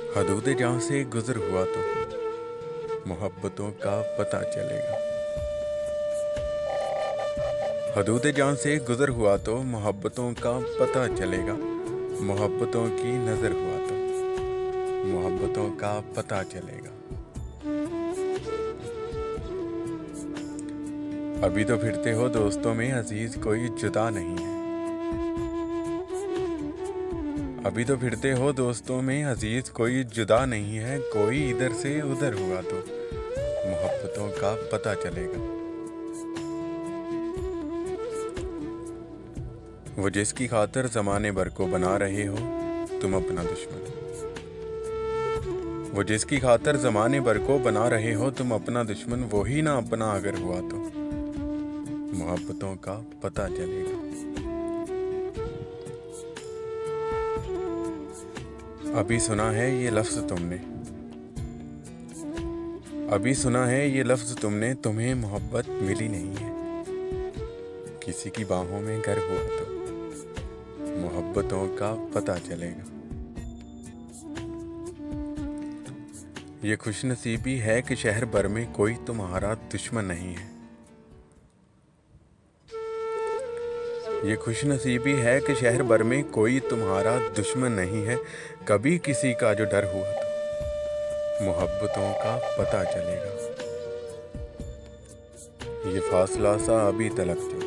हदूद जहाँ से गुजर हुआ तो मोहब्बतों का पता चलेगा। हदूद जहाँ से गुजर हुआ तो मोहब्बतों का पता चलेगा। मोहब्बतों की नज़र हुआ तो मोहब्बतों का पता चलेगा। अभी तो फिरते हो दोस्तों में अजीज कोई जुदा नहीं है। अभी तो फिरते हो दोस्तों में अजीज कोई जुदा नहीं है। कोई इधर से उधर हुआ तो मोहब्बतों का पता चलेगा। वो जिसकी खातिर ज़माने भर को बना रहे हो तुम अपना दुश्मन। वो जिसकी खातिर ज़माने भर को बना रहे हो तुम अपना दुश्मन, वो ही ना अपना अगर हुआ तो मोहब्बतों का पता चलेगा। अभी सुना है ये लफ्ज़ तुमने, अभी सुना है ये लफ्ज़ तुमने, तुम्हें मोहब्बत मिली नहीं है। किसी की बाहों में घर हुआ तो मोहब्बतों का पता चलेगा। ये खुशनसीबी है कि शहर भर में कोई तुम्हारा दुश्मन नहीं है। ये खुशनसीबी है कि शहर भर में कोई तुम्हारा दुश्मन नहीं है। कभी किसी का जो डर हुआ तो मोहब्बतों का पता चलेगा। ये फासला सा अभी तलक जो,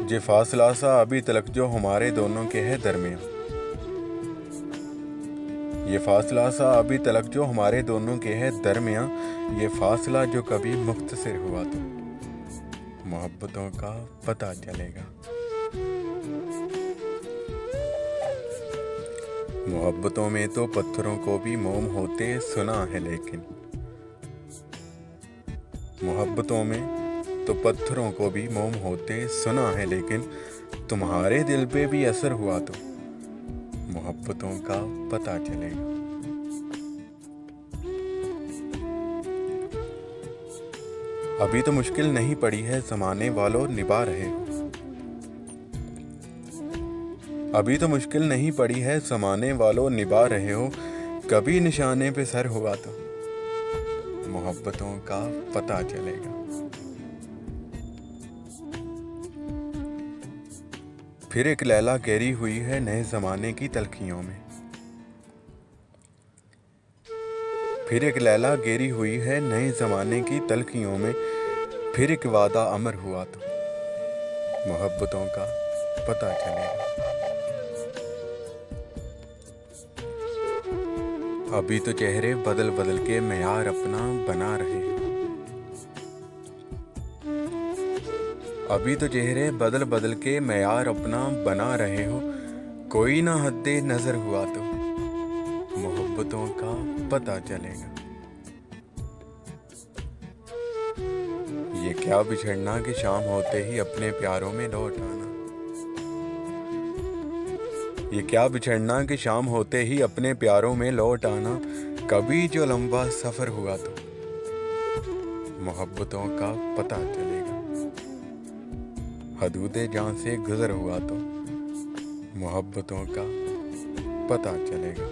ये फासला सा अभी तलक जो हमारे दोनों के है दरमियाँ। ये फासला सा अभी तलक जो हमारे दोनों के है दरमियाँ। ये फासला जो कभी मुख्तसर हुआ तो मोहब्बतों का पता चलेगा। मोहब्बतों में तो पत्थरों को भी मोम होते सुना है, लेकिन मोहब्बतों में तो पत्थरों को भी मोम होते सुना है, लेकिन तुम्हारे दिल पे भी असर हुआ तो मोहब्बतों का पता चलेगा। अभी तो मुश्किल नहीं पड़ी है ज़माने वालों निभा रहे हो। अभी तो मुश्किल नहीं पड़ी है ज़माने वालों निभा रहे हो। कभी निशाने पे सर हुआ तो मोहब्बतों का पता चलेगा। फिर एक लैला गहरी हुई है नए ज़माने की तलखियों में। फिर एक लैला गेरी हुई है नए ज़माने की तलखियों में। फिर एक वादा अमर हुआ तो मोहब्बतों का पता चलेगा। अभी तो चेहरे बदल बदल के मेयार अपना बना रहे हो। अभी तो चेहरे बदल बदल के मेयार अपना बना रहे हो। कोई ना हद्दे नज़र हुआ तो मोहब्बतों का पता चलेगा। ये क्या बिछड़ना कि शाम होते ही अपने प्यारों में लौट आना। ये क्या बिछड़ना कि शाम होते ही अपने प्यारों में लौट आना। कभी जो लंबा सफ़र हुआ तो मोहब्बतों का पता चलेगा। हदूदे जहाँ से गुजर हुआ तो मोहब्बतों का पता चलेगा।